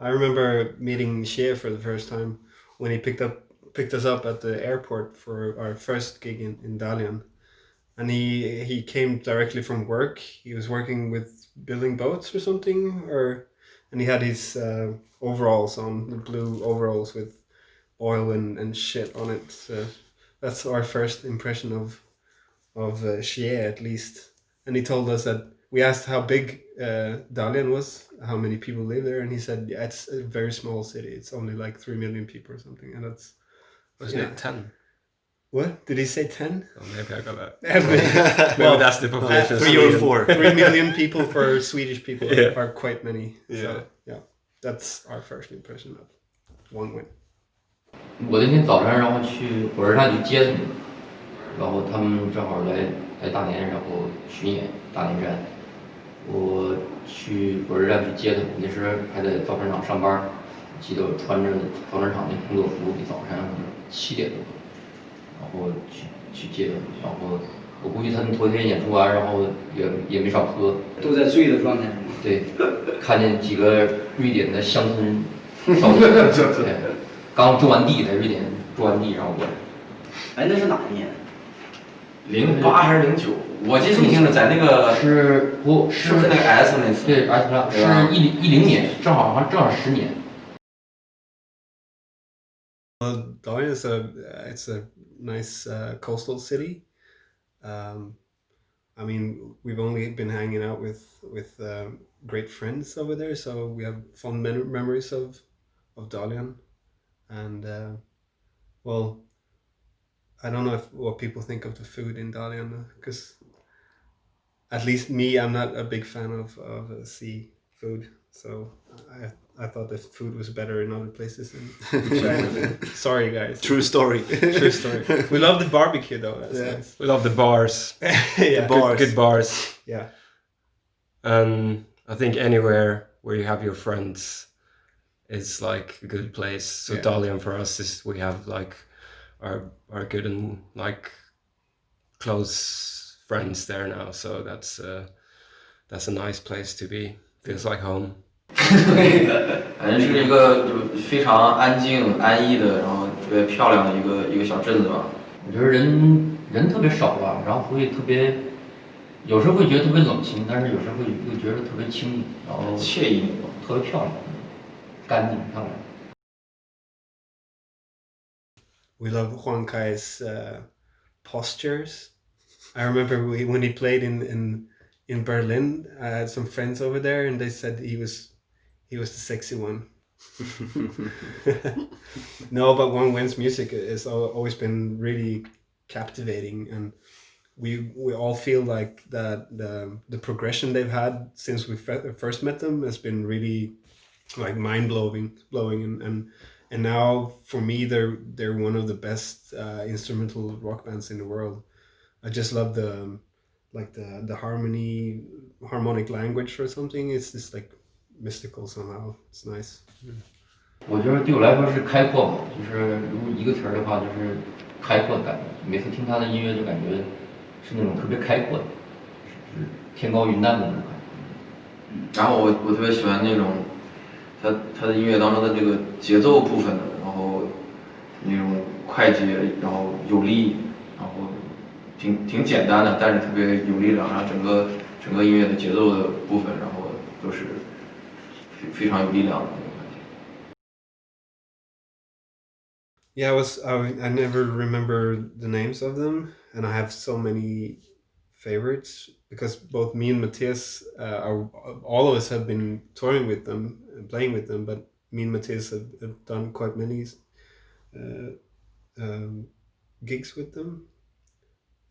I remember meeting Xie for the first time when he picked us up at the airport for our first gig in Dalian. And he came directly from work. He was working with building boats or something, and he had his overalls on, the blue overalls with oil and shit on it. So that's our first impression of Xie, at least. And he told us that we asked how big Dalian was, how many people live there, and he said, yeah, it's a very small city. It's only like 3 million people or something, and that's Wasn't it 10? What did he say? 10? Oh, maybe I got that. Well, that's the population. 3 or 4. 3 million people for Swedish people Yeah. are quite many. Yeah. So yeah, that's our first impression of Wang Wen. 我那天早上然后去火车站去接他们，然后他们正好来大连，然后巡演大连站。我去火车站去接他们，那时候还在造船厂上班，记得我穿着造船厂那工作服，早上7点多，然后去接他们，然后我估计他们头天演出完，然后也没少喝，都在醉的状态。对，看见几个瑞典的乡村少女，对，刚种完地，在瑞典种完地，然后过来。哎，那是哪一年08还是09？我记得挺清楚，在那个是不是那个 S 那次？对 S 上是10年，正好10年。Dalian is it's a nice coastal city. I mean, we've only been hanging out with great friends over there, so we have fond memories of Dalian, and well, I don't know what people think of the food in Dalian, because at least me, I'm not a big fan of sea food, so I thought the food was better in other places in China. Sorry, guys. True story. True story. We love the barbecue though. That's nice. We love the bars. Yeah. Good bars. Yeah. And I think anywhere where you have your friends is like a good place. So Yeah. Dalian for us is we have like our good and like close friends there now. So that's a nice place to be. Feels like home. 反正是一个就非常安静安逸的，然后特别漂亮的一个小镇子吧。我觉得人特别少吧，然后会特别，有时候会觉得特别冷清，但是有时候会觉得特别清静，然后惬意那种，特别漂亮，干净漂亮。We love Huang Kai's postures. I remember when he played in Berlin, I had some friends over there, and they said he was the sexy one. No, but Wang Wen's music has always been really captivating, and we all feel like that the progression they've had since we first met them has been really like mind blowing, and now for me they're one of the best instrumental rock bands in the world. I just love the harmonic language or something. It's just like mystical somehow. It's nice. 我觉得对我来说是开阔吧，就是如果一个词儿的话，就是开阔的感觉。每次听他的音乐就感觉是那种特别开阔的，就是天高云淡的那种感觉。然后我特别喜欢那种他的音乐当中的这个节奏部分的，然后那种快节，然后有力，然后挺简单的，但是特别有力量，然后整个音乐的节奏的部分，然后都是非常有力量的那种感觉。Yeah, I never remember the names of them, and I have so many favorites because both me and Matthias all of us have been touring with them and playing with them, but me and Matthias have done quite many gigs with them,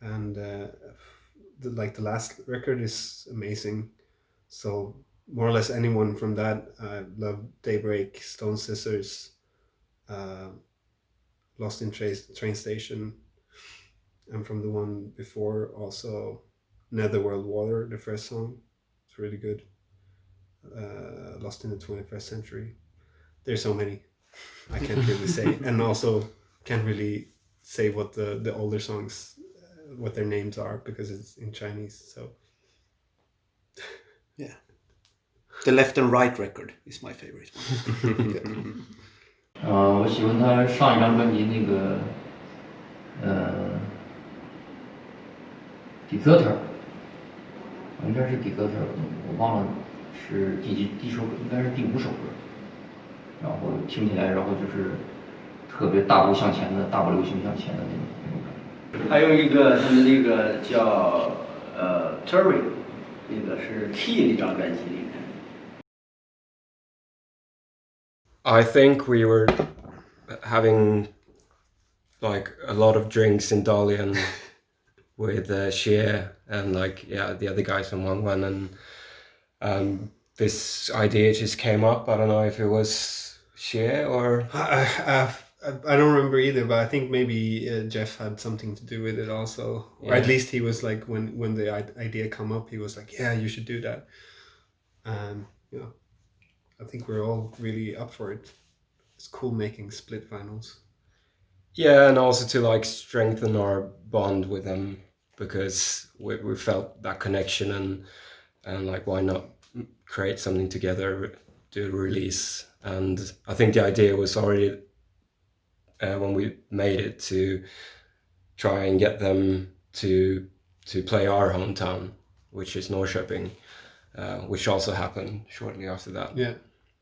and the last record is amazing. So more or less anyone from that, I love Daybreak, Stone Scissors, Lost in Train Station, and from the one before also Netherworld Water, the first song. It's really good. Lost in the 21st Century. There's so many I can't really say, and also can't really say what the older songs, what their names are, because it's in Chinese. So Yeah. The Left and Right record is my favorite one. 我喜欢他上一张专辑那个Deserter， 应该是 Deserter， 我忘了是第首歌，应该是第5首歌。然后听起来，然后就是特别大步向前的、大步流星向前的那种感觉。还有一个他们那个叫Terry， 那个是 Key 那张专辑里面。I think we were having like a lot of drinks in Dalian with Xie and like the other guys from Wang Wen, and this idea just came up. I don't know if it was Xie or I don't remember either, but I think maybe Jeff had something to do with it also, or at least he was like when the idea come up, he was like, yeah, you should do that, and I think we're all really up for it. It's cool making split vinyls. Yeah, and also to like strengthen our bond with them, because we felt that connection, and like why not create something together, do a release. And I think the idea was already when we made it to try and get them to play our hometown, which is Norrköping, which also happened shortly after that. Yeah.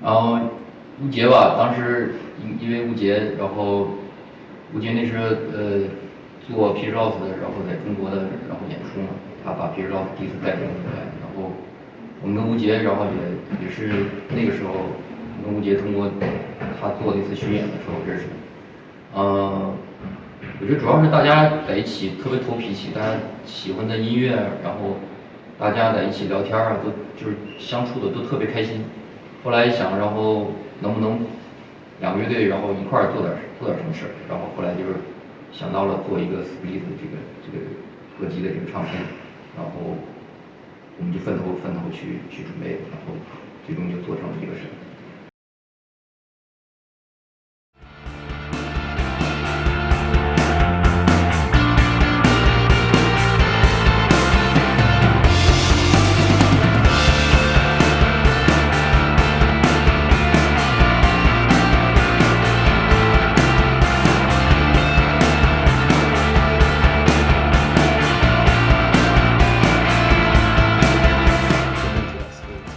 然后吴杰吧，当时因为吴杰，然后吴杰那时候做 Pg.Lost 的，然后在中国的然后演出嘛，他把 Pg.Lost 第一次带动过来，然后我们跟吴杰，然后也是那个时候跟吴杰通过他做那次巡演的时候认识的。我觉得主要是大家在一起特别投脾气，大家喜欢的音乐，然后大家在一起聊天啊，都就是相处的都特别开心。后来想，然后能不能2个乐队，然后一块儿做点什么事儿，然后后来就是想到了做一个 split 这个合集的这个唱片，然后我们就分头去准备，然后最终就做成了一个事。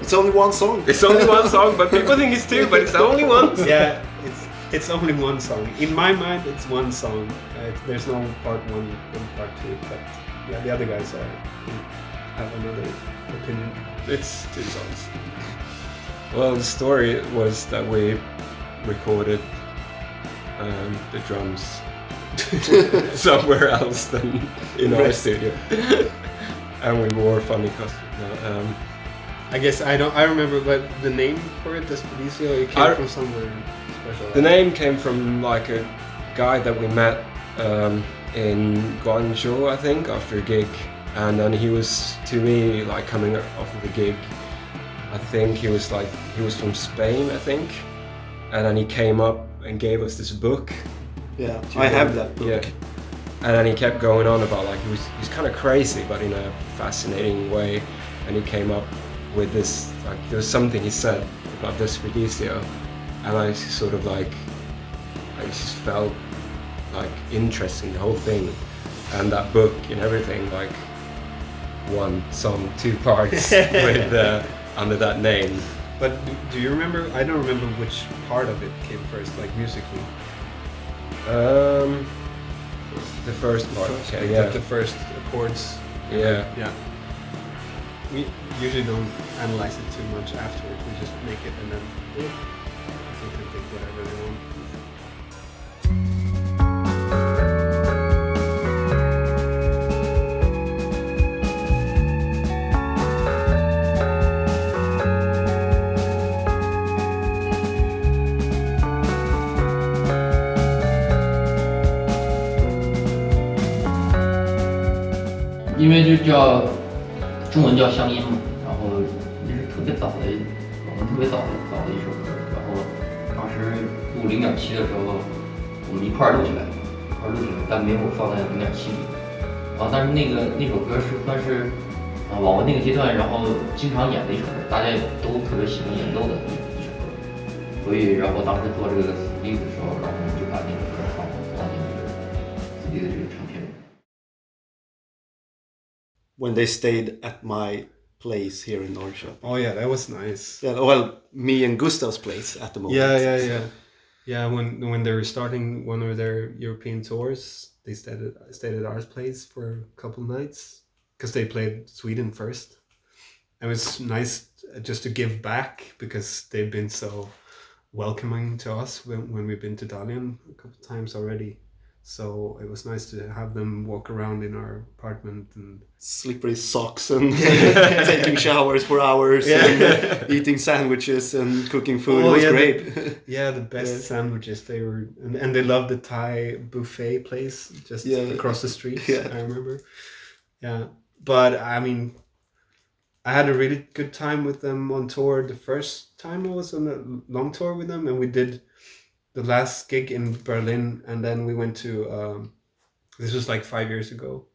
It's only one song. It's only one song, but people think it's 2, but it's only one. Yeah, it's only one song. In my mind, it's one song. There's no part 1 and part 2, but yeah, the other guys have another opinion. It's 2 songs. Well, the story was that we recorded the drums somewhere else than in our studio, and we wore funny costumes. I guess I remember, but the name for it, Despedicio, it came from somewhere special. The name came from like a guy that we met in Guangzhou, I think, after a gig, and then he was to me like coming off of the gig. I think he was from Spain, I think, and then he came up and gave us this book. Yeah, I have that book. Yeah, and then he kept going on about like he's kind of crazy, but in a fascinating way, and he came up with this, like there was something he said about Despedicio, and I sort of like I just felt like interesting, the whole thing, and that book and everything, like 1 song, 2 parts with under that name. But do you remember? I don't remember which part of it came first, like musically. The first part. Okay, yeah. The first chords. Yeah. Yeah. We usually don't analyze it too much afterwards. We just make it and then they can think whatever they want. 因为就叫中文叫乡音嘛，然后那是特别早的，我们特别早的一首歌，然后当时录0.7的时候，我们一块儿录起来，但没有放在0.7里。然后但是那首歌是算是网文那个阶段，然后经常演的一首歌，大家也都特别喜欢演奏的一首歌，所以然后当时做这个 CD 的时候，然后我们就把那个歌放进这个 CD 的这个唱片里。When they stayed at my place here in Norrköping. Oh yeah, that was nice. Yeah, well, me and Gustav's place at the moment. Yeah, when they were starting one of their European tours, they stayed at our place for a couple nights because they played Sweden first. It was nice just to give back because they've been so welcoming to us when we've been to Dalian a couple times already. So it was nice to have them walk around in our apartment and slippery socks and taking showers for hours and eating sandwiches and cooking food. It was great. Yeah, the best sandwiches. They were, and they loved the Thai buffet place just across the street. Yeah. I remember. Yeah, but I mean, I had a really good time with them on tour. The first time I was on a long tour with them, and we did the last gig in Berlin, and then we went to this was like 5 years ago,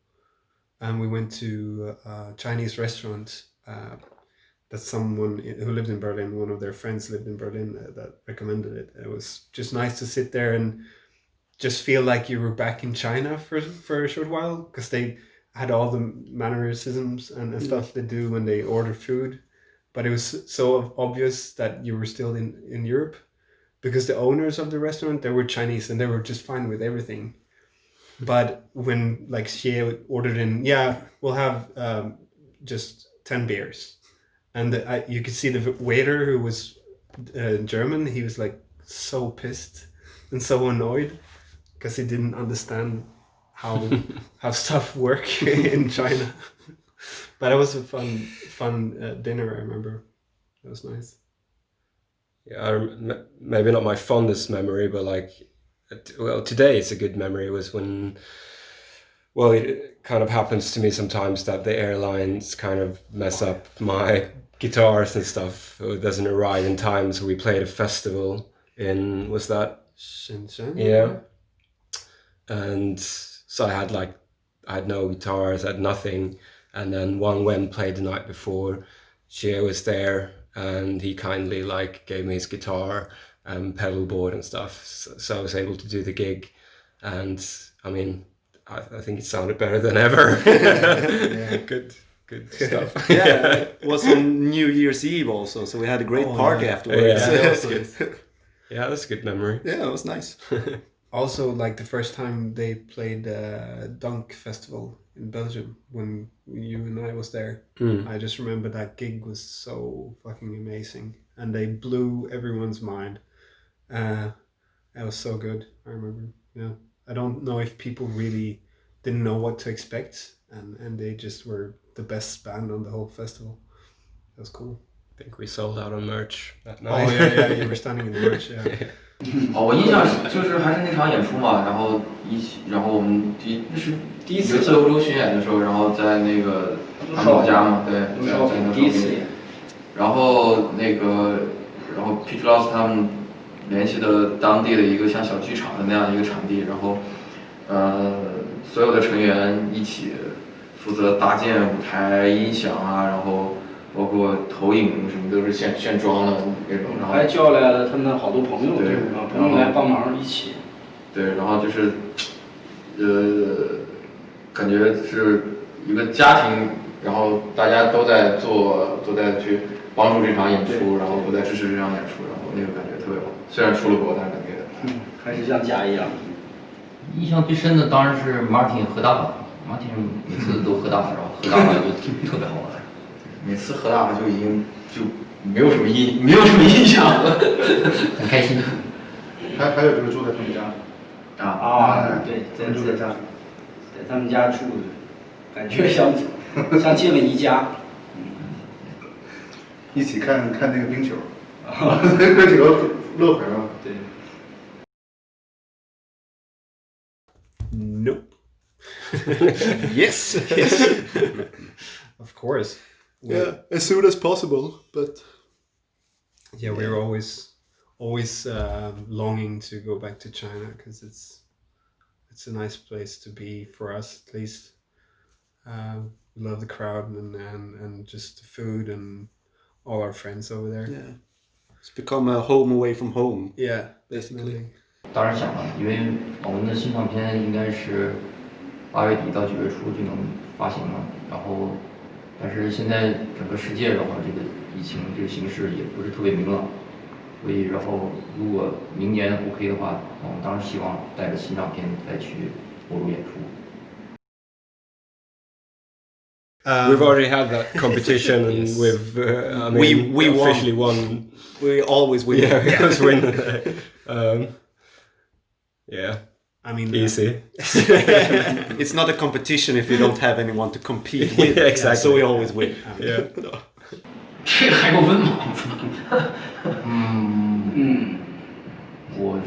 and we went to a Chinese restaurant that someone who lived in Berlin, one of their friends lived in Berlin, that recommended it. It was just nice to sit there and just feel like you were back in China for a short while, because they had all the mannerisms and stuff they do when they order food, but it was so obvious that you were still in Europe. Because the owners of the restaurant, they were Chinese and they were just fine with everything. But when like Xie ordered in, we'll have just 10 beers. And you could see the waiter who was German, he was like so pissed and so annoyed because he didn't understand how stuff work in China. But it was a fun dinner, I remember. It was nice. Yeah, maybe not my fondest memory, but like, well, today it's a good memory. Was when, well, it kind of happens to me sometimes that the airlines kind of mess up my guitars and stuff. It doesn't arrive in time, so we played a festival in, was that Shenzhen? Yeah, and so I had no guitars, I had nothing, and then Wang Wen played the night before. Xie was there, and he kindly like gave me his guitar and pedal board and stuff, so I was able to do the gig, and I mean, I think it sounded better than ever. Good stuff. It was on New Year's Eve also, so we had a great party afterwards. Yeah, that's a good memory. Yeah, it was nice. Also, like the first time they played Dunk Festival in Belgium, when you and I was there, I just remember that gig was so fucking amazing, and they blew everyone's mind. It was so good. I remember. Yeah, I don't know if people really didn't know what to expect, and they just were the best band on the whole festival. That was cool. I think we sold out on merch that night. Oh yeah, you were standing in the merch. Yeah. 我印象就是还是那场演出嘛，然后我们那是第一次欧洲巡演的时候，然后在那个他们老家嘛，对，在第一次演。然后Pg.Lost 他们联系的当地的一个像小剧场的那样一个场地，然后所有的成员一起负责搭建舞台、音响啊，然后包括投影什么都是现装的那种，然后还叫来了他们好多朋友，对，朋友来帮忙一起。对，然后就是感觉是一个家庭，然后大家都在去帮助这场演出，然后都在支持这场演出，然后那个感觉特别好。虽然出了国，但是感觉还是像家一样。印象最深的当然是 Martin 喝大了 ，Martin 每次都喝大了，然后喝大了就特别好玩。每次喝大了就已经就没有什么印象了，很开心。还有就是住在他们家。对，在他们家住，感觉像进了一家。一起看那个冰球，哥几个乐回了。对。Nope. Yes. Of course. Yeah, as soon as possible, but yeah, we were always longing to go back to China because it's a nice place to be for us, at least. we love the crowd and just the food and all our friends over there. Yeah, it's become a home away from home. Yeah, basically. definitely. 当然想了，因为网文的新唱片应该是8月底到9月初就能发行了，然后，但是现在整个世界的话，这个疫情这个形势也不是特别明朗，所以然后如果明年 OK 的话，我们当然希望带着新唱片再去欧洲演出。We've already had that competition, and Yes. we've I mean, we officially won. We always win. Yeah, we always win. Yeah, I mean, easy. It's not a competition if you don't have anyone to compete with. Yeah, exactly. So we always win. Yeah. 这个还用问吗？我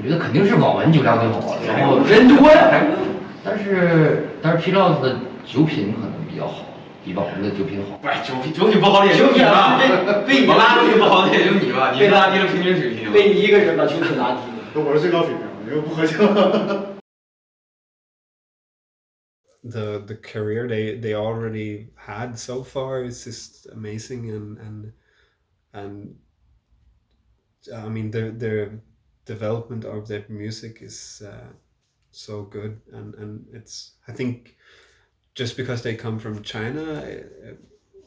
觉得肯定是网文酒量最好，然后人多呀，还问。但是 Pg.Lost 的酒品可能比较好，比网文的酒品好。不是酒品不好的也就你吧，被你拉出去不好的也就你吧，你拉低了平均水平。被你一个人把酒品拉低了。我是最高水平，因为不喝酒。the career they already had so far is just amazing, and I mean their development of their music is so good, and it's, I think, just because they come from China,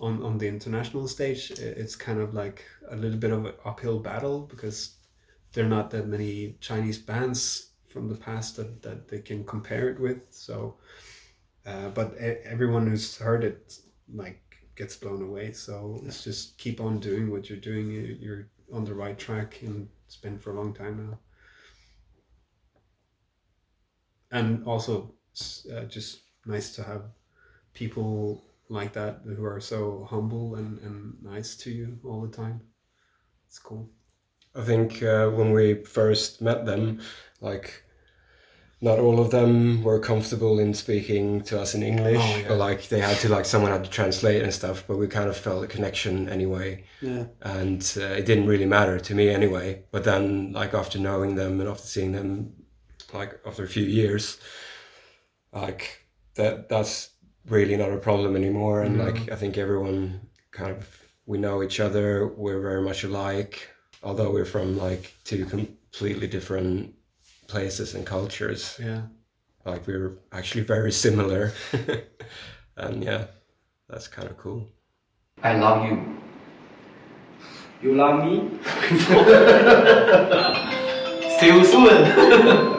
on the international stage, it's kind of like a little bit of an uphill battle, because there are not that many Chinese bands from the past that they can compare it with. So but everyone who's heard it like gets blown away. So it's just keep on doing what you're doing. You're on the right track, and it's been for a long time now. And also just nice to have people like that who are so humble and nice to you all the time. It's cool. I think when we first met them, like, not all of them were comfortable in speaking to us in English, or like they had to, like, someone had to translate and stuff, but we kind of felt a connection anyway. Yeah. And it didn't really matter to me anyway. But then, like, after knowing them and after seeing them, like, after a few years, like, that's really not a problem anymore. And like, I think everyone kind of, we know each other, we're very much alike, although we're from like 2 completely different places and cultures. Yeah, like we're actually very similar. And yeah, that's kind of cool. I love you. You love me? See you soon.